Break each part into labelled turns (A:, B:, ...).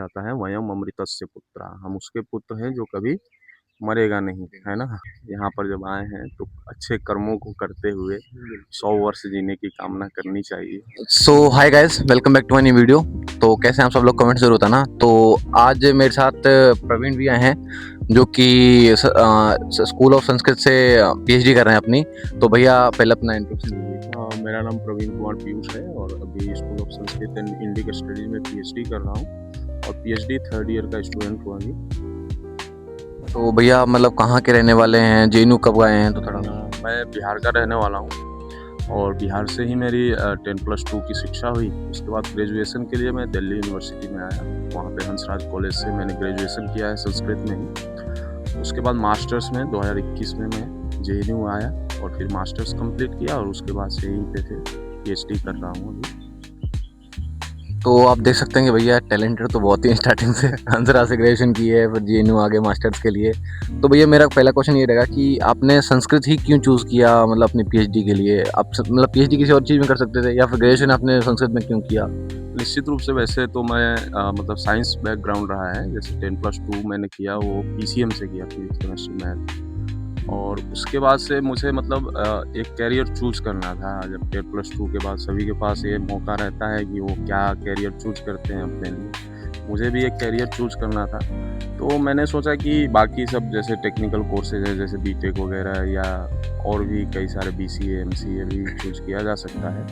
A: जाता है वयम अमृतस्य पुत्रा, हम उसके पुत्र हैं जो कभी मरेगा नहीं, है ना? यहाँ पर जब आए हैं तो अच्छे कर्मों को करते हुए 100 वर्ष जीने की कामना करनी चाहिए।
B: So hi guys, welcome back to my new video. तो कैसे हैं आप सब लोग, कमेंट जरूर बताना। तो आज मेरे साथ प्रवीण भी आए हैं जो कि स्कूल ऑफ संस्कृत से पीएचडी कर रहे हैं अपनी। तो भैया पहले अपना इंट्रोडक्शन दीजिए।
A: मेरा नाम प्रवीण कुमार पीयूष है और अभी school of Sanskrit and Indic studies में पीएचडी कर रहा हूँ और पीएचडी 3rd ईयर का स्टूडेंट हूँ अभी।
B: तो भैया मतलब कहाँ के रहने वाले हैं, जेएनयू कब आए हैं? तो थोड़ा
A: मैं बिहार का रहने वाला हूँ और बिहार से ही मेरी 10+2 की शिक्षा हुई। उसके बाद ग्रेजुएशन के लिए मैं दिल्ली यूनिवर्सिटी में आया, वहाँ पे हंसराज कॉलेज से मैंने ग्रेजुएशन किया है संस्कृत में ही। उसके बाद मास्टर्स में 2021 में मैं जेएनयू आया और फिर मास्टर्स कंप्लीट किया और उसके बाद से यहीं पे फिर पीएचडी कर रहा हूँ अभी।
B: तो आप देख सकते हैं कि भैया टैलेंटेड तो बहुत ही स्टार्टिंग से हंसराज से ग्रेजुएशन की है, फिर जेएनयू आगे मास्टर्स के लिए। तो भैया मेरा पहला क्वेश्चन ये रहेगा कि आपने संस्कृत ही क्यों चूज़ किया, मतलब अपनी पीएचडी के लिए? आप मतलब पीएचडी किसी और चीज़ में कर सकते थे या फिर ग्रेजुएशन आपने संस्कृत में क्यों किया?
A: निश्चित रूप से वैसे तो मैं मतलब साइंस बैकग्राउंड रहा है, जैसे 10+2 मैंने किया वो पीसीएम से किया, फिजिक्स केमिस्ट्री मैथ। और उसके बाद से मुझे मतलब एक कैरियर चूज़ करना था। जब 10+2 के बाद सभी के पास ये मौका रहता है कि वो क्या कैरियर चूज़ करते हैं अपने लिए, मुझे भी एक कैरियर चूज़ करना था। तो मैंने सोचा कि बाकी सब जैसे टेक्निकल कोर्सेज है जैसे बीटेक वगैरह या और भी कई सारे बीसीए एमसीए भी चूज़ किया जा सकता है,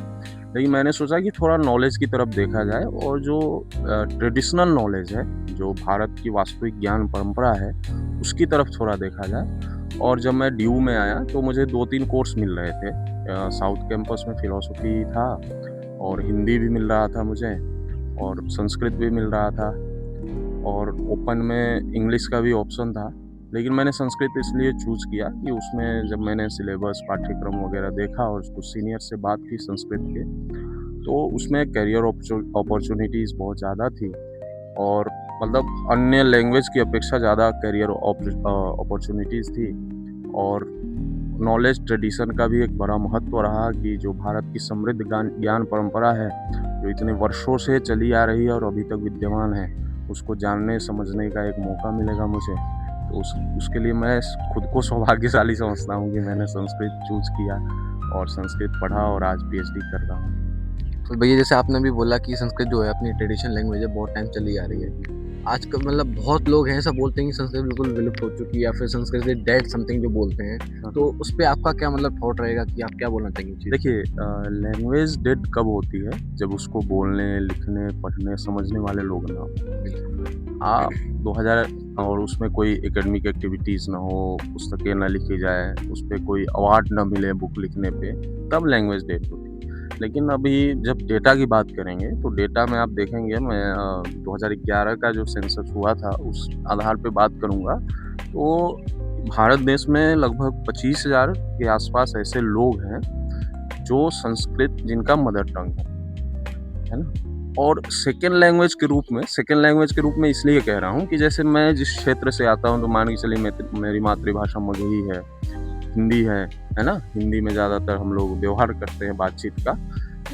A: लेकिन मैंने सोचा कि थोड़ा नॉलेज की तरफ देखा जाए और जो ट्रेडिशनल नॉलेज है, जो भारत की वास्तविक ज्ञान परंपरा है, उसकी तरफ थोड़ा देखा जाए। और जब मैं ड्यू में आया तो मुझे 2-3 कोर्स मिल रहे थे। साउथ कैंपस में फ़िलॉसफ़ी था और हिंदी भी मिल रहा था मुझे और संस्कृत भी मिल रहा था और ओपन में इंग्लिश का भी ऑप्शन था। लेकिन मैंने संस्कृत इसलिए चूज़ किया कि उसमें जब मैंने सिलेबस, पाठ्यक्रम वगैरह देखा और कुछ सीनियर से बात की संस्कृत के, तो उसमें करियर अपॉर्चुनिटीज़ बहुत ज़्यादा थी और मतलब अन्य लैंग्वेज की अपेक्षा ज़्यादा करियर अपॉर्चुनिटीज़ थी। और नॉलेज ट्रेडिशन का भी एक बड़ा महत्व रहा कि जो भारत की समृद्ध ज्ञान परंपरा है, जो इतने वर्षों से चली आ रही है और अभी तक विद्यमान है, उसको जानने समझने का एक मौका मिलेगा मुझे। तो उसके लिए मैं खुद को सौभाग्यशाली समझता हूँ कि मैंने संस्कृत चूज़ किया और संस्कृत पढ़ा और आज पीएचडी कर रहा हूँ।
B: तो भैया जैसे आपने भी बोला कि संस्कृत जो है अपनी ट्रेडिशनल लैंग्वेज है, बहुत टाइम चली आ रही है। आजकल मतलब बहुत लोग हैं ऐसा बोलते हैं कि संस्कृत बिल्कुल विलुप्त हो चुकी है या फिर संस्कृत इज डेड समथिंग जो बोलते हैं। तो उस पे आपका क्या मतलब थॉट रहेगा कि आप क्या बोलना चाहेंगे?
A: देखिए, लैंग्वेज डेड कब होती है? जब उसको बोलने, लिखने, पढ़ने, समझने वाले लोग ना हो। आप 2000 और उसमें कोई एकेडमिक एक्टिविटीज़ ना हो, पुस्तकें ना लिखी जाए, उस पे कोई अवार्ड ना मिले बुक लिखने पे, तब लैंग्वेज डेड होती है। लेकिन अभी जब डेटा की बात करेंगे तो डेटा में आप देखेंगे, मैं 2011 का जो सेंसस हुआ था उस आधार पे बात करूँगा, तो भारत देश में लगभग 25,000 के आसपास ऐसे लोग हैं जो संस्कृत जिनका मदर टंग है ना? और सेकेंड लैंग्वेज के रूप में इसलिए कह रहा हूँ कि जैसे मैं जिस क्षेत्र से आता हूँ तो मान के चलिए मेरी मातृभाषा मगही है, हिंदी है ना? हिंदी में ज़्यादातर हम लोग व्यवहार करते हैं बातचीत का।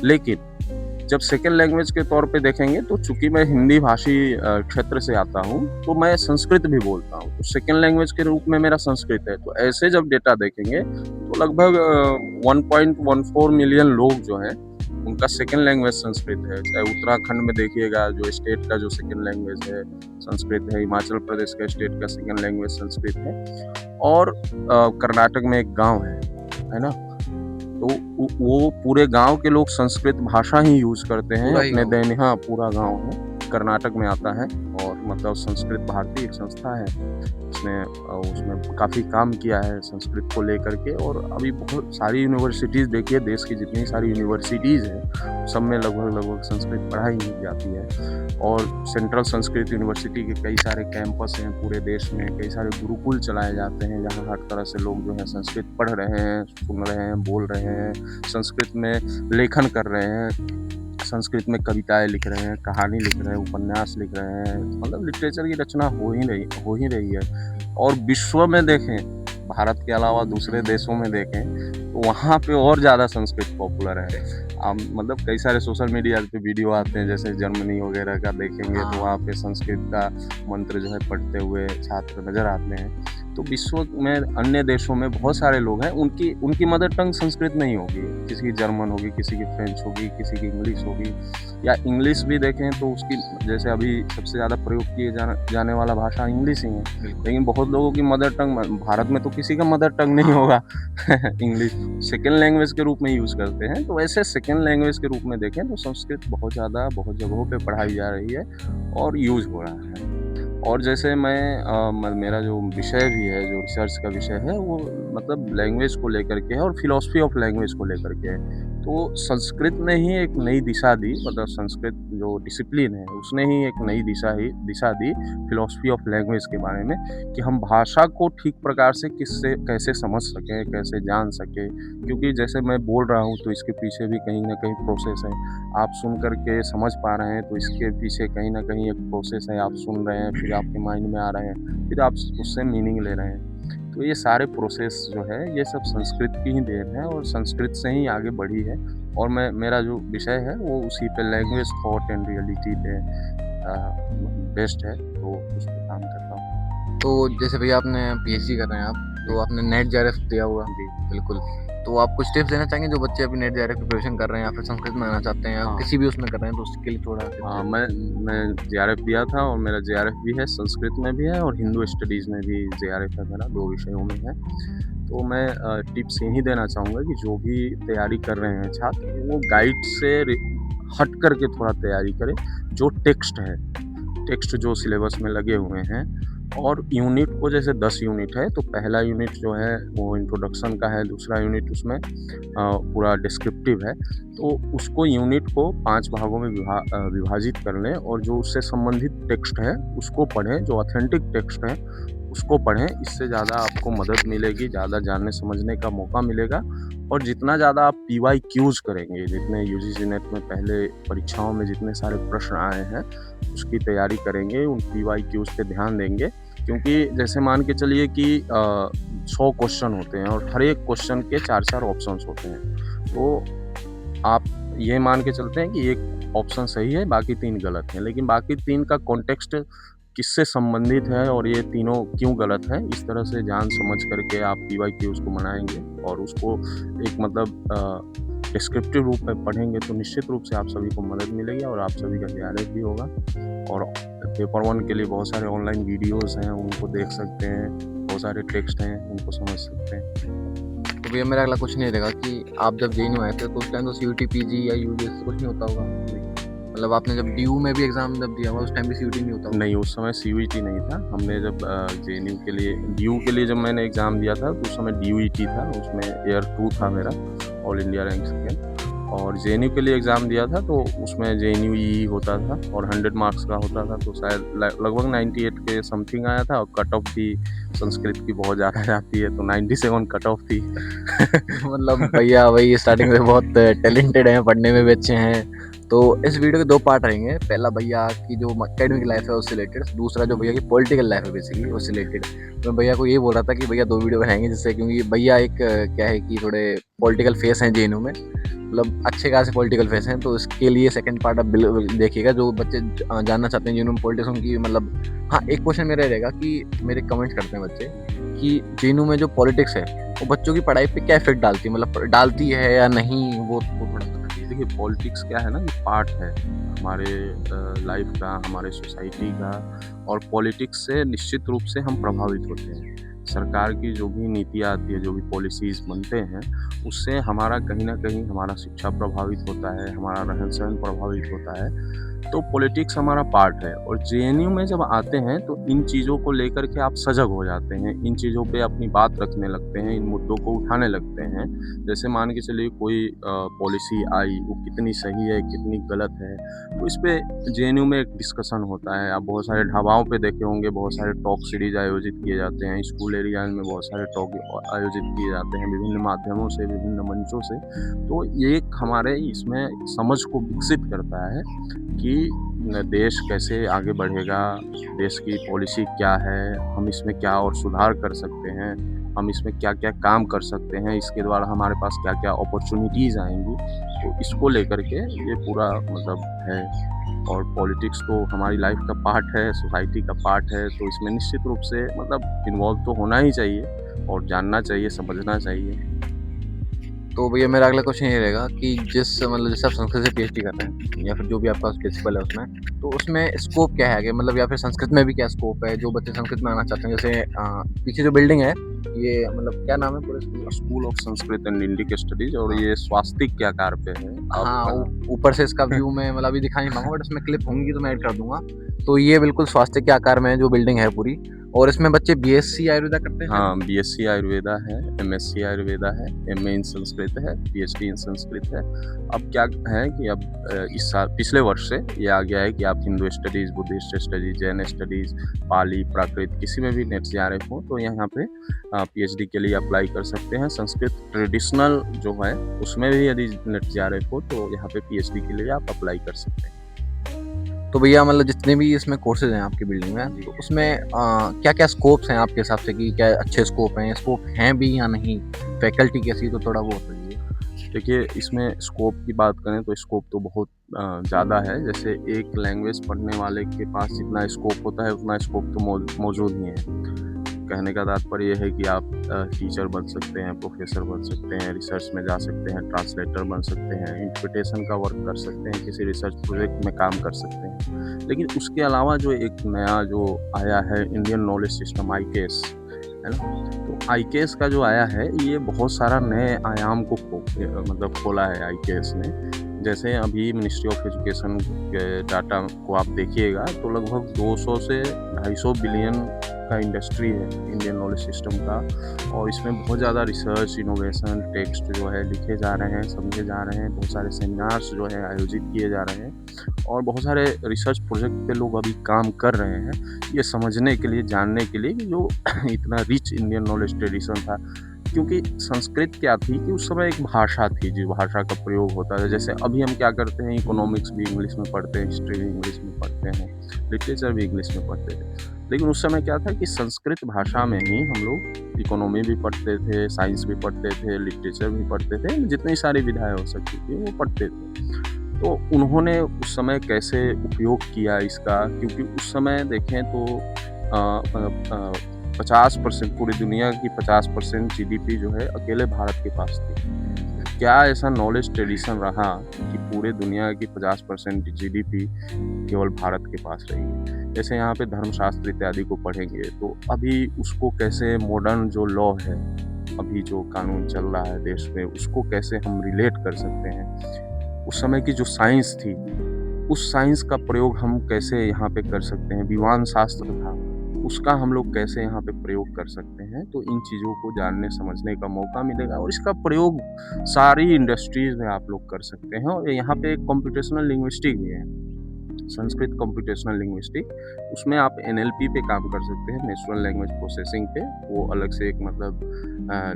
A: लेकिन जब सेकेंड लैंग्वेज के तौर पे देखेंगे तो चूँकि मैं हिंदी भाषी क्षेत्र से आता हूँ, तो मैं संस्कृत भी बोलता हूँ। तो सेकेंड लैंग्वेज के रूप में मेरा संस्कृत है। तो ऐसे जब डेटा देखेंगे तो लगभग 1.14 मिलियन लोग जो हैं, उनका सेकेंड लैंग्वेज संस्कृत है। चाहे उत्तराखंड में देखिएगा, जो स्टेट का जो सेकेंड लैंग्वेज है संस्कृत है, हिमाचल प्रदेश का स्टेट का सेकेंड लैंग्वेज संस्कृत है और कर्नाटक में एक गाँव है ना? तो वो पूरे गांव के लोग संस्कृत भाषा ही यूज़ करते हैं अपने दैनिक। हाँ, पूरा गांव है, कर्नाटक में आता है और मतलब संस्कृत भारती एक संस्था है, उसमें काफ़ी काम किया है संस्कृत को लेकर के। और अभी बहुत सारी यूनिवर्सिटीज़ देखिए, देश की जितनी सारी यूनिवर्सिटीज़ हैं सब में लगभग संस्कृत पढ़ाई जाती है। और सेंट्रल संस्कृत यूनिवर्सिटी के कई सारे कैंपस हैं पूरे देश में, कई सारे गुरुकुल चलाए जाते हैं जहाँ हर तरह से लोग जो है संस्कृत पढ़ रहे हैं, सुन रहे हैं, बोल रहे हैं, संस्कृत में लेखन कर रहे हैं, संस्कृत में कविताएं लिख रहे हैं, कहानी लिख रहे हैं, उपन्यास लिख रहे हैं, मतलब लिटरेचर की रचना हो ही रही है। और विश्व में देखें, भारत के अलावा दूसरे देशों में देखें तो वहाँ पे और ज़्यादा संस्कृत पॉपुलर है। मतलब कई सारे सोशल मीडिया पे वीडियो आते हैं, जैसे जर्मनी वगैरह का देखेंगे तो
B: हाँ।
A: वहाँ पे संस्कृत का मंत्र जो है पढ़ते हुए छात्र नज़र आते हैं। तो विश्व में अन्य देशों में बहुत सारे लोग हैं, उनकी उनकी मदर टंग संस्कृत नहीं होगी, किसी की जर्मन होगी, किसी की फ्रेंच होगी, किसी की इंग्लिश होगी, या इंग्लिश भी देखें तो उसकी जैसे अभी सबसे ज़्यादा प्रयोग किए जाने वाला भाषा इंग्लिश ही है। लेकिन बहुत लोगों की मदर टंग, भारत में तो किसी का मदर टंग नहीं होगा इंग्लिश सेकेंड लैंग्वेज के रूप में यूज़ करते हैं। तो वैसे सेकेंड लैंग्वेज के रूप में देखें तो संस्कृत बहुत ज़्यादा बहुत जगहों पे पढ़ाई जा रही है और यूज़ हो रहा है। और जैसे मेरा जो विषय भी है, जो रिसर्च का विषय है, वो मतलब लैंग्वेज को लेकर के है और फिलॉसफी ऑफ लैंग्वेज को लेकर के है। तो संस्कृत ने ही एक नई दिशा दी, मतलब संस्कृत जो डिसिप्लिन है उसने ही एक नई दिशा दी फिलॉसफी ऑफ लैंग्वेज के बारे में, कि हम भाषा को ठीक प्रकार से कैसे समझ सकें, कैसे जान सकें। क्योंकि जैसे मैं बोल रहा हूँ तो इसके पीछे भी कहीं न कहीं प्रोसेस है। आप सुन कर के समझ पा रहे हैं तो इसके पीछे कहीं न कहीं एक प्रोसेस है, आप सुन रहे हैं, फिर आपके माइंड में आ रहे हैं, फिर आप उससे मीनिंग ले रहे हैं। तो ये सारे प्रोसेस जो है ये सब संस्कृत की ही देन है और संस्कृत से ही आगे बढ़ी है। और मेरा जो विषय है वो उसी पे लैंग्वेज, थॉट एंड रियलिटी पे बेस्ड है, तो उस पे काम कर रहा हूँ।
B: तो जैसे भैया आपने पीएचडी कर रहे हैं आप, तो आपने नेट जेआरएफ दिया हुआ।
A: जी।
B: बिल्कुल। तो आप कुछ टिप्स देना चाहेंगे जो बच्चे अभी नेट जेआरएफ प्रिपरेशन कर रहे हैं या फिर संस्कृत में आना चाहते हैं या
A: हाँ।
B: किसी भी उसमें कर रहे हैं, तो उसके लिए थोड़ा
A: हाँ, मैं जेआरएफ दिया था और मेरा जेआरएफ भी है, संस्कृत में भी है और हिंदू स्टडीज़ में भी जेआरएफ है मेरा, 2 विषयों में है। तो मैं टिप्स यही देना चाहूँगा कि जो भी तैयारी कर रहे हैं छात्र, वो गाइड से हट कर के थोड़ा तैयारी करें। जो टेक्स्ट जो सिलेबस में लगे हुए हैं, और यूनिट को जैसे 10 यूनिट है तो पहला यूनिट जो है वो इंट्रोडक्शन का है, दूसरा यूनिट उसमें पूरा डिस्क्रिप्टिव है। तो उसको यूनिट को 5 भागों में विभाजित कर लें और जो उससे संबंधित टेक्स्ट है उसको पढ़ें, जो ऑथेंटिक टेक्स्ट है उसको पढ़ें। इससे ज़्यादा आपको मदद मिलेगी, ज़्यादा जानने समझने का मौका मिलेगा। और जितना ज़्यादा आप पीवाईक्यूज़ करेंगे, जितने यूजीसी नेट में पहले परीक्षाओं में जितने सारे प्रश्न आए हैं उसकी तैयारी करेंगे, उन पीवाईक्यूज़ पे ध्यान देंगे। क्योंकि जैसे मान के चलिए कि 100 क्वेश्चन होते हैं और हर एक क्वेश्चन के 4-4 ऑप्शंस होते हैं। तो आप ये मान के चलते हैं कि एक ऑप्शन सही है, बाकी 3 गलत हैं, लेकिन बाकी 3 का कॉन्टेक्स्ट किससे संबंधित है और ये तीनों क्यों गलत हैं, इस तरह से जान समझ करके आप पीवाईक्यूज़ को बनाएँगे और उसको एक मतलब डिस्क्रिप्टिव रूप में पढ़ेंगे तो निश्चित रूप से आप सभी को मदद मिलेगी और आप सभी का जेआरएफ भी होगा। और पेपर 1 के लिए बहुत सारे ऑनलाइन वीडियोज़ हैं, उनको देख सकते हैं, बहुत सारे टेक्स्ट हैं, उनको समझ सकते हैं।
B: तो भैया मेरा अगला क्वेश्चन ये रहेगा कि आप जब जेएनयू आए थे तो उस टाइम तो सीयूटी, पीजी या यूजीसी कुछ नहीं होता होगा? मतलब आपने जब डीयू में भी एग्जाम जब दिया हुआ उस टाइम भी सीयूटी नहीं होता होगा?
A: नहीं, उस समय सीयूईटी नहीं था। हमने जब जेएनयू के लिए डीयू के लिए जब मैंने एग्ज़ाम दिया था तो उस समय डीयूईटी था, उसमें ईयर 2 था मेरा, ऑल इंडिया रैंक सेकेंड। और जेएनयू के लिए एग्ज़ाम दिया था तो उसमें जेएनयू ईई होता था और 100 मार्क्स का होता था, तो शायद लगभग 98 के समथिंग आया था और कट ऑफ भी संस्कृत की बहुत ज़्यादा जाती है, तो 97 कट ऑफ थी।
B: मतलब भैया वही स्टार्टिंग से बहुत टैलेंटेड हैं, पढ़ने में भी अच्छे हैं। तो इस वीडियो के 2 पार्ट रहेंगे। पहला भैया की जो एकेडमिक लाइफ है उससे रिलेटेड, दूसरा जो भैया की पॉलिटिकल लाइफ है बेसिकली उससे रिलेटेड। तो मैं भैया को ये बोल रहा था कि भैया 2 वीडियो बनाएंगे जिससे, क्योंकि भैया एक क्या है कि थोड़े पॉलिटिकल फेस हैं जेएनयू में, मतलब अच्छे खासे पॉलिटिकल फेस हैं। तो इसके लिए सेकंड पार्ट आप देखिएगा, जो बच्चे जानना चाहते हैं जेएनयू में पॉलिटिक्स उनकी, मतलब हाँ एक क्वेश्चन मेरा रहेगा कि मेरे कमेंट्स करते हैं बच्चे कि जेएनयू में जो पॉलिटिक्स है वो बच्चों की पढ़ाई पे क्या इफेक्ट डालती है, मतलब डालती है या नहीं, वो थोड़ा सा बताइए।
A: देखिए, पॉलिटिक्स क्या है ना, ये पार्ट है हमारे लाइफ का, हमारे सोसाइटी का, और पॉलिटिक्स से निश्चित रूप से हम प्रभावित होते हैं। सरकार की जो भी नीतियाँ आती है, जो भी पॉलिसीज़ बनते हैं, उससे हमारा कहीं न कहीं हमारा शिक्षा प्रभावित होता है, हमारा रहन-सहन प्रभावित होता है। तो पॉलिटिक्स हमारा पार्ट है और जेएनयू में जब आते हैं तो इन चीज़ों को लेकर के आप सजग हो जाते हैं, इन चीज़ों पे अपनी बात रखने लगते हैं, इन मुद्दों को उठाने लगते हैं। जैसे मान के चलिए कोई पॉलिसी आई, वो कितनी सही है, कितनी गलत है, तो इस पे जेएनयू में एक डिस्कशन होता है। आप बहुत सारे ढाबाओं पे देखे होंगे, बहुत सारे टॉक सीरीज़ आयोजित किए जाते हैं, स्कूल एरियाज़ में बहुत सारे टॉक आयोजित किए जाते हैं विभिन्न माध्यमों से, विभिन्न मंचों से। तो ये एक हमारे इसमें समझ को विकसित करता है कि देश कैसे आगे बढ़ेगा, देश की पॉलिसी क्या है, हम इसमें क्या और सुधार कर सकते हैं, हम इसमें क्या-क्या काम कर सकते हैं, इसके द्वारा हमारे पास क्या-क्या अपॉर्च्युनिटीज़ आएँगी। तो इसको लेकर के ये पूरा मतलब है। और पॉलिटिक्स तो हमारी लाइफ का पार्ट है, सोसाइटी का पार्ट है, तो इसमें निश्चित रूप से मतलब इन्वॉल्व तो होना ही चाहिए और जानना चाहिए, समझना चाहिए।
B: तो भैया मेरा अगला क्वेश्चन ये रहेगा कि मतलब जैसे आप संस्कृत से पीएचडी कर रहे हैं या फिर जो भी आपका प्रिंसिपल है उसमें, तो उसमें स्कोप क्या है आगे, मतलब या फिर संस्कृत में भी क्या स्कोप है जो बच्चे संस्कृत में आना चाहते हैं? जैसे पीछे जो बिल्डिंग है ये मतलब क्या नाम है पूरे स्कूल का?
A: School of Sanskrit and Indic studies, और
B: हाँ।
A: ये स्वास्तिक के आकार पे है।
B: हाँ, ऊपर से इसका व्यू मैं मतलब अभी दिखा नहीं पाऊंगा, बट उसमें क्लिप होंगी तो मैं ऐड कर दूंगा। तो ये बिल्कुल स्वास्थ्य के आकार में जो बिल्डिंग है पूरी, और इसमें बच्चे बीएससी आयुर्वेदा करते हैं।
A: हाँ, बीएससी आयुर्वेदा है, एमएससी आयुर्वेदा है, एमए इन संस्कृत है, पीएचडी इन संस्कृत है। अब क्या है कि अब इस साल पिछले वर्ष से ये आ गया है कि आप Hindu studies, Buddhist studies, Jain studies, Pali, Prakrit किसी में भी नेट जेआरएफ हो तो यहाँ पे पीएचडी के लिए अप्लाई कर सकते हैं। संस्कृत ट्रेडिशनल जो है उसमें भी यदि नेट जेआरएफ हो तो यहाँ पे पीएचडी के लिए आप अप्लाई कर सकते हैं।
B: तो भैया मतलब जितने भी इसमें कोर्सेज हैं आपकी बिल्डिंग में, तो उसमें क्या क्या स्कोप्स हैं आपके हिसाब से, कि क्या अच्छे स्कोप हैं भी या नहीं, फैकल्टी कैसी, तो थोड़ा वो बताइए।
A: देखिए, इसमें स्कोप की बात करें तो स्कोप तो बहुत ज़्यादा है। जैसे एक लैंग्वेज पढ़ने वाले के पास जितना स्कोप होता है उतना स्कोप तो मौजूद ही है। कहने का तात्पर्य ये है कि आप टीचर बन सकते हैं, प्रोफेसर बन सकते हैं, रिसर्च में जा सकते हैं, ट्रांसलेटर बन सकते हैं, इंटरप्रिटेशन का वर्क कर सकते हैं, किसी रिसर्च प्रोजेक्ट में काम कर सकते हैं। लेकिन उसके अलावा जो एक नया जो आया है इंडियन नॉलेज सिस्टम आईकेएस, है ना? तो आईकेएस का जो आया है ये बहुत सारा नए आयाम को मतलब खोला है आईकेएस ने। जैसे अभी मिनिस्ट्री ऑफ एजुकेशन के डाटा को आप देखिएगा तो लगभग 200 से 250 बिलियन का इंडस्ट्री है इंडियन नॉलेज सिस्टम का, और इसमें बहुत ज़्यादा रिसर्च, इनोवेशन, टेक्स्ट जो है लिखे जा रहे हैं, समझे जा रहे हैं, बहुत सारे सेमिनार्स जो है आयोजित किए जा रहे हैं, और बहुत सारे रिसर्च प्रोजेक्ट पे लोग अभी काम कर रहे हैं ये समझने के लिए, जानने के लिए कि जो इतना रिच इंडियन नॉलेज ट्रेडिशन था। क्योंकि संस्कृत क्या थी कि उस समय एक भाषा थी, जो भाषा का प्रयोग होता है। जैसे अभी हम क्या करते हैं, इकोनॉमिक्स भी इंग्लिश में पढ़ते हैं, हिस्ट्री भी इंग्लिश में पढ़ते हैं, लिटरेचर भी इंग्लिश में पढ़ते थे। लेकिन उस समय क्या था कि संस्कृत भाषा में ही हम लोग इकोनॉमी भी पढ़ते थे, साइंस भी पढ़ते थे, लिटरेचर भी पढ़ते थे, जितनी सारी विधाएं हो सकती थी वो पढ़ते थे। तो उन्होंने उस समय कैसे उपयोग किया इसका, क्योंकि उस समय देखें तो 50% पूरी दुनिया की 50% जीडीपी जो है अकेले भारत के पास थी। क्या ऐसा नॉलेज ट्रेडिशन रहा कि पूरे दुनिया की 50% जीडीपी केवल भारत के पास रही है? जैसे यहाँ पे धर्मशास्त्र इत्यादि को पढ़ेंगे तो अभी उसको कैसे मॉडर्न जो लॉ है, अभी जो कानून चल रहा है देश में, उसको कैसे हम रिलेट कर सकते हैं? उस समय की जो साइंस थी, उस साइंस का प्रयोग हम कैसे यहाँ पे कर सकते हैं? विज्ञान शास्त्र था, उसका हम लोग कैसे यहाँ पे प्रयोग कर सकते हैं? तो इन चीज़ों को जानने समझने का मौका मिलेगा, और इसका प्रयोग सारी इंडस्ट्रीज़ में आप लोग कर सकते हैं। और यहाँ पे एक कंप्यूटेशनल लिंग्विस्टिक भी है, संस्कृत कंप्यूटेशनल लिंग्विस्टिक, उसमें आप एनएलपी पे काम कर सकते हैं, नेचुरल लैंग्वेज प्रोसेसिंग पे। वो अलग से एक मतलब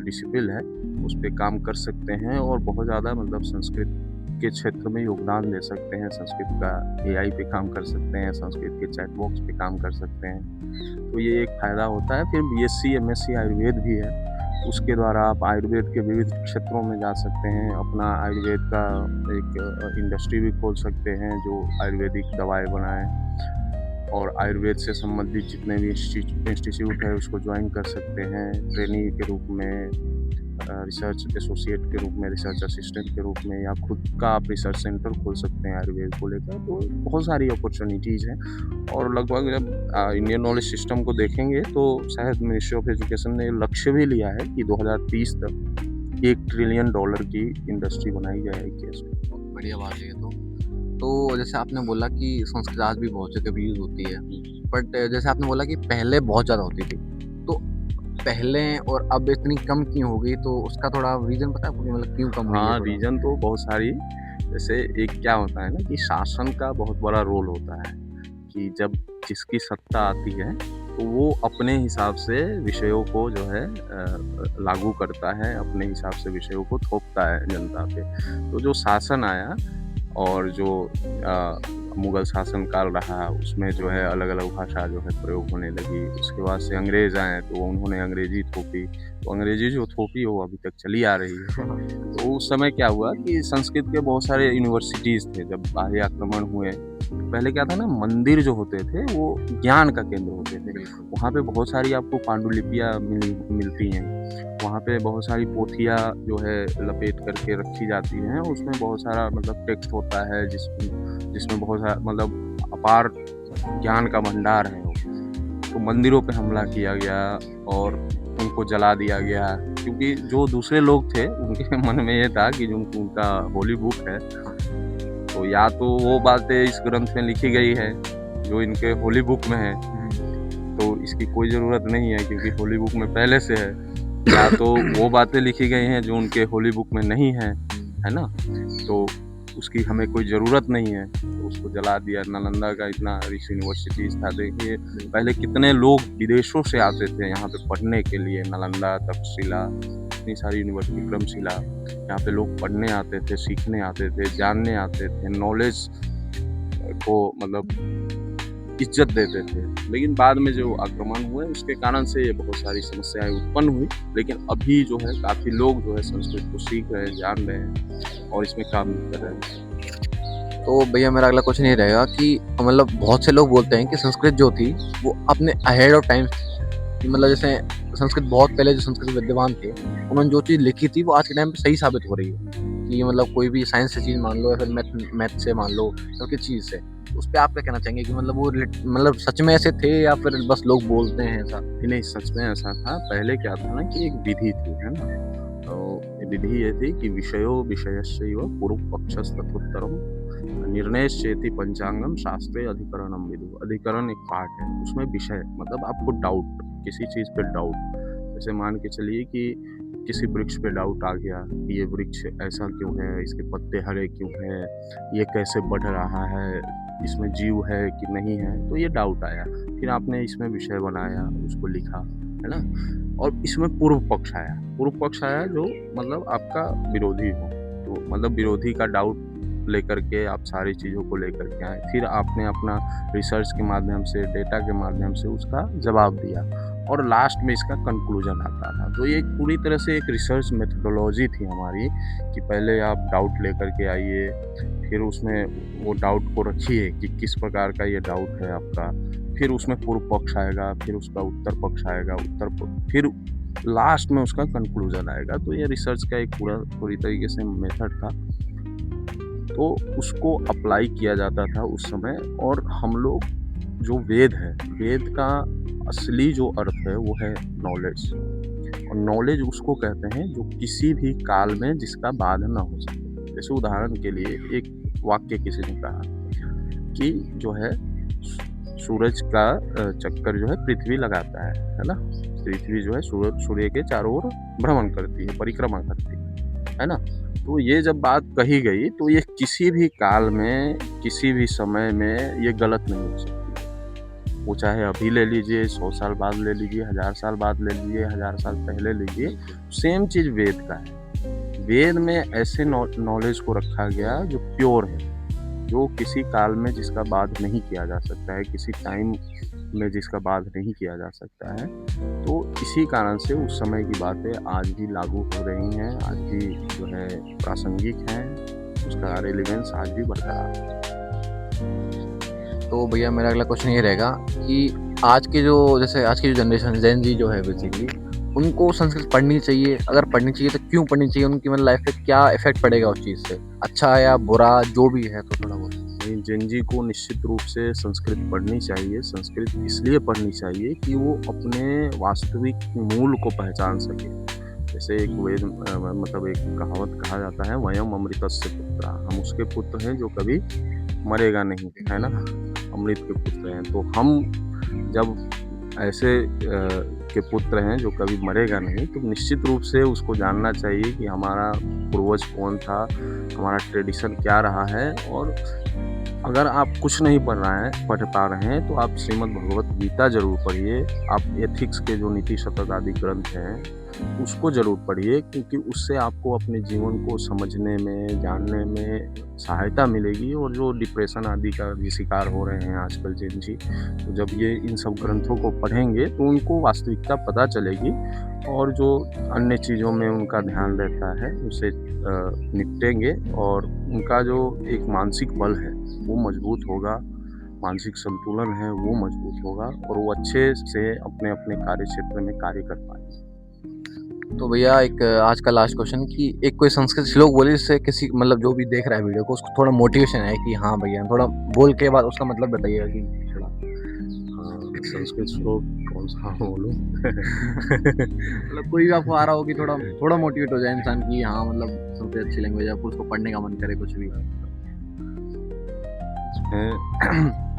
A: डिसिप्लिन है, उस पे काम कर सकते हैं और बहुत ज़्यादा मतलब संस्कृत के क्षेत्र में योगदान दे सकते हैं। संस्कृत का एआई पे काम कर सकते हैं, संस्कृत के चैट बॉक्स पे काम कर सकते हैं, तो ये एक फ़ायदा होता है। फिर बीएससी एमएससी आयुर्वेद भी है, उसके द्वारा आप आयुर्वेद के विविध क्षेत्रों में जा सकते हैं, अपना आयुर्वेद का एक इंडस्ट्री भी खोल सकते हैं जो आयुर्वेदिक दवाएं बनाए, और आयुर्वेद से संबंधित जितने भी इंस्टीट्यूट है उसको ज्वाइन कर सकते हैं ट्रेनिंग के रूप में, रिसर्च एसोसिएट के रूप में, रिसर्च असिस्टेंट के रूप में, या खुद का आप रिसर्च सेंटर खोल सकते हैं आयुर्वेद को लेकर। तो बहुत सारी अपॉर्चुनिटीज़ हैं, और लगभग जब इंडियन नॉलेज सिस्टम को देखेंगे तो शायद मिनिस्ट्री ऑफ एजुकेशन ने लक्ष्य भी लिया है कि 2030 तक $1 ट्रिलियन की इंडस्ट्री बनाई जाएगी।
B: बहुत बढ़िया बात है ये तो जैसे आपने बोला कि संस्कृत आज भी बहुत जगह भी यूज़ होती है, बट जैसे आपने बोला कि पहले बहुत ज़्यादा होती थी, तो पहले और अब इतनी कम क्यों हो गई? तो उसका थोड़ा रीज़न पता है आपको, मतलब क्यों कम हुई है?
A: हाँ,
B: थोड़ा
A: रीज़न तो बहुत सारी। जैसे एक क्या होता है ना कि शासन का बहुत बड़ा रोल होता है कि जब जिसकी सत्ता आती है तो वो अपने हिसाब से विषयों को जो है लागू करता है, अपने हिसाब से विषयों को थोपता है जनता पे। तो जो शासन आया और जो मुग़ल शासनकाल रहा उसमें जो है अलग-अलग भाषा जो है प्रयोग होने लगी। उसके बाद से अंग्रेज़ आए तो उन्होंने अंग्रेज़ी थोपी, तो अंग्रेज़ी जो थोपी वो अभी तक चली आ रही है। तो उस समय क्या हुआ कि संस्कृत के बहुत सारे यूनिवर्सिटीज़ थे जब बाह्य आक्रमण हुए। पहले क्या था ना, मंदिर जो होते थे वो ज्ञान का केंद्र होते थे। वहाँ पे बहुत सारी आपको पांडुलिपियाँ मिलती हैं। वहाँ पे बहुत सारी पोथियाँ जो है लपेट करके रखी जाती हैं। उसमें बहुत सारा मतलब टेक्स्ट होता है जिसमें बहुत सारा मतलब अपार ज्ञान का भंडार है वो। तो मंदिरों पे हमला किया गया और उनको जला दिया गया, क्योंकि जो दूसरे लोग थे उनके मन में ये था कि जो उनका होली बुक है, तो या तो वो बातें इस ग्रंथ में लिखी गई है जो इनके होली बुक में है, तो इसकी कोई ज़रूरत नहीं है क्योंकि होली बुक में पहले से है, या तो वो बातें लिखी गई हैं जो उनके होली बुक में नहीं हैं, है ना? तो उसकी हमें कोई ज़रूरत नहीं है, तो उसको जला दिया। नालंदा का इतना रिच यूनिवर्सिटीज़ था, देखिए पहले कितने लोग विदेशों से आते थे यहाँ पे पढ़ने के लिए। नालंदा, तक्षशिला, इतनी सारी यूनिवर्सिटी, क्रमशिला, यहाँ पे लोग पढ़ने आते थे, सीखने आते थे, जानने आते थे, नॉलेज को मतलब इज्जत देते थे। लेकिन बाद में जो आक्रमण हुए उसके कारण से ये बहुत सारी समस्याएं उत्पन्न हुई, लेकिन अभी जो है काफ़ी लोग जो है संस्कृत को सीख रहे हैं, जान रहे हैं और इसमें काम कर रहे हैं।
B: तो भैया मेरा अगला क्वेश्चन ये रहेगा कि मतलब बहुत से लोग बोलते हैं कि संस्कृत जो थी वो अपने अहेड ऑफ टाइम, मतलब जैसे संस्कृत बहुत पहले जो संस्कृत विद्वान थे उन्होंने जो चीज़ लिखी थी वो आज के टाइम पे सही साबित हो रही है कि मतलब कोई भी साइंस से चीज़ मान लो या फिर मैथ से मान लो या किसी चीज़ से, उस पर आप क्या कहना चाहेंगे कि मतलब वो मतलब सच में ऐसे थे या फिर बस लोग बोलते हैं ऐसा?
A: नहीं, सच में ऐसा था। पहले क्या था ना कि एक विधि थी, है ना? तो विधि ये थी कि विषयो विषयस्यैव पूर्व पक्षस्तथोत्तरम निर्णयश्चेति पंचांगम शास्त्रे अधिकरणम विदुः। अधिकरण एक पार्ट है, उसमें विषय मतलब आपको डाउट, किसी चीज़ पे डाउट, जैसे मान के चलिए कि किसी वृक्ष पे डाउट आ गया कि ये वृक्ष ऐसा क्यों है, इसके पत्ते हरे क्यों हैं, ये कैसे बढ़ रहा है, इसमें जीव है कि नहीं है, तो ये डाउट आया। फिर आपने इसमें विषय बनाया, उसको लिखा, है ना? और इसमें पूर्व पक्ष आया। पूर्व पक्ष आया जो मतलब आपका विरोधी हो, तो मतलब विरोधी का डाउट लेकर के आप सारी चीज़ों को लेकर के आए। फिर आपने अपना रिसर्च के माध्यम से, डेटा के माध्यम से उसका जवाब दिया और लास्ट में इसका कंक्लूजन आता था। तो ये पूरी तरह से एक रिसर्च मेथोडोलॉजी थी हमारी कि पहले आप डाउट लेकर के आइए, फिर उसमें वो डाउट को रखिए कि किस प्रकार का ये डाउट है आपका, फिर उसमें पूर्व पक्ष आएगा, फिर उसका उत्तर पक्ष आएगा, फिर लास्ट में उसका कंक्लूजन आएगा। तो ये रिसर्च का एक पूरी तरीके से मेथड था, तो उसको अप्लाई किया जाता था उस समय। और हम लोग जो वेद है, वेद का असली जो अर्थ है वो है नॉलेज, और नॉलेज उसको कहते हैं जो किसी भी काल में जिसका बाध ना हो सके। जैसे उदाहरण के लिए एक वाक्य किसी ने कहा कि जो है सूरज का चक्कर जो है पृथ्वी लगाता है ना? पृथ्वी जो है सूर्य के चारों ओर भ्रमण करती है, परिक्रमा करती है ना? तो ये जब बात कही गई तो ये किसी भी काल में, किसी भी समय में ये गलत नहीं हो सकती। वो चाहे अभी ले लीजिए, 100 साल बाद ले लीजिए, 1000 साल बाद ले लीजिए, 1000 साल पहले लीजिए, सेम चीज़ वेद का है। वेद में ऐसे नॉलेज को रखा गया जो प्योर है, जो किसी काल में जिसका बाध नहीं किया जा सकता है, किसी टाइम में जिसका बाध नहीं किया जा सकता है। तो इसी कारण से उस समय की बातें आज भी लागू हो रही हैं, आज भी जो है प्रासंगिक हैं, उसका रेलेवेंस आज भी बरकरार है।
B: तो भैया मेरा अगला क्वेश्चन ये रहेगा कि आज की जो जनरेशन जेन जी जो है बेसिकली, उनको संस्कृत पढ़नी चाहिए? अगर पढ़नी चाहिए तो क्यों पढ़नी चाहिए? उनकी मतलब लाइफ पे क्या इफेक्ट पड़ेगा उस चीज़ से, अच्छा या बुरा जो भी है, तो थोड़ा बहुत।
A: जेन जी को निश्चित रूप से संस्कृत पढ़नी चाहिए। संस्कृत इसलिए पढ़नी चाहिए कि वो अपने वास्तविक मूल को पहचान सके। जैसे एक वेद मतलब एक कहावत कहा जाता है, वयम अमृतस्य पुत्रा, हम उसके पुत्र हैं जो कभी मरेगा नहीं, है ना? अमृत के पुत्र हैं। तो हम जब ऐसे के पुत्र हैं जो कभी मरेगा नहीं, तो निश्चित रूप से उसको जानना चाहिए कि हमारा पूर्वज कौन था, हमारा ट्रेडिशन क्या रहा है, और अगर आप कुछ नहीं पढ़ पा रहे हैं तो आप श्रीमद् भगवत गीता ज़रूर पढ़िए। आप एथिक्स के जो नीति शतक आदि ग्रंथ हैं उसको ज़रूर पढ़िए, क्योंकि उससे आपको अपने जीवन को समझने में, जानने में सहायता मिलेगी। और जो डिप्रेशन आदि का भी शिकार हो रहे हैं आजकल जिन जी, तो जब ये इन सब ग्रंथों को पढ़ेंगे तो उनको वास्तविकता पता चलेगी, और जो अन्य चीज़ों में उनका ध्यान रहता है उसे निपटेंगे, और उनका जो एक मानसिक बल है वो मजबूत होगा, मानसिक संतुलन है वो मजबूत होगा, और वो अच्छे से अपने अपने कार्य क्षेत्र में कार्य कर पाएंगे।
B: तो भैया एक आज का लास्ट क्वेश्चन कि एक कोई संस्कृत श्लोक बोले जिससे किसी मतलब जो भी देख रहा है वीडियो को उसको थोड़ा मोटिवेशन है कि हाँ भैया, थोड़ा बोल के बाद उसका मतलब बताइएगा कि थोड़ा
A: संस्कृत श्लोक कौन सा बोलूं?
B: मतलब कोई भी आपको आ रहा हो कि थोड़ा थोड़ा मोटिवेट हो जाए इंसान की हाँ मतलब सबसे अच्छी लैंग्वेज है, आपको उसको पढ़ने का मन करे कुछ भी।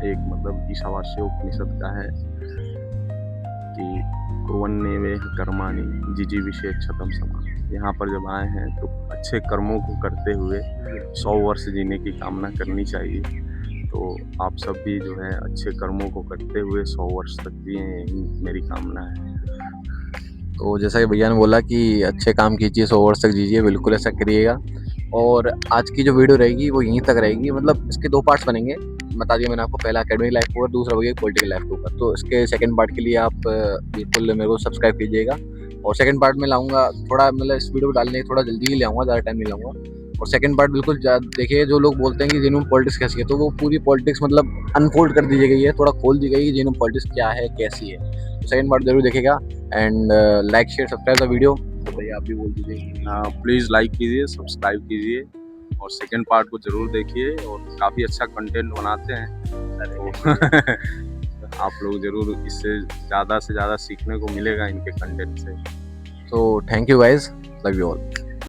A: एक मतलब ईशावास्य उपनिषद का है कि कुर्वन्नेवेह कर्माणि जिजीविषेच्छतं समाः। यहाँ पर जब आए हैं तो अच्छे कर्मों को करते हुए 100 वर्ष जीने की कामना करनी चाहिए। तो आप सब भी जो है अच्छे कर्मों को करते हुए 100 वर्ष तक जिए, यही मेरी कामना है।
B: तो जैसा कि भैया ने बोला कि अच्छे काम कीजिए, 100 वर्ष तक जीजिए, बिल्कुल ऐसा करिएगा। और आज की जो वीडियो रहेगी वो यहीं तक रहेगी, मतलब इसके 2 पार्ट्स बनेंगे। बता दिया मैंने आपको, पहला एकेडमिक लाइफ के ऊपर, दूसरा हो गया पॉलिटिकल लाइफ के ऊपर। तो इसके सेकंड पार्ट के लिए आप बिल्कुल मेरे को सब्सक्राइब कीजिएगा। और सेकंड पार्ट में लाऊँगा थोड़ा, मतलब इस वीडियो को डालने थोड़ा जल्दी ही ले आऊँगा, ज़्यादा टाइम नहीं लाऊँगा। और सेकंड पार्ट बिल्कुल देखिए, जो लोग बोलते हैं कि जेन्युइन पॉलिटिक्स कैसी है, तो वो पूरी पॉलिटिक्स मतलब अनफोल्ड कर दी गई है, थोड़ा खोल दी गई है कि जेन्युइन पॉलिटिक्स क्या है, कैसी है। तो सेकंड पार्ट जरूर देखेगा। And like share subscribe the video. तो भैया आप भी बोल दीजिए।
A: प्लीज़ लाइक कीजिए, सब्सक्राइब कीजिए, और सेकंड पार्ट को ज़रूर देखिए। और काफ़ी अच्छा कंटेंट बनाते हैं, तो आप लोग ज़रूर इससे ज़्यादा से ज़्यादा सीखने को मिलेगा इनके कंटेंट से।
B: So thank you guys, love you all.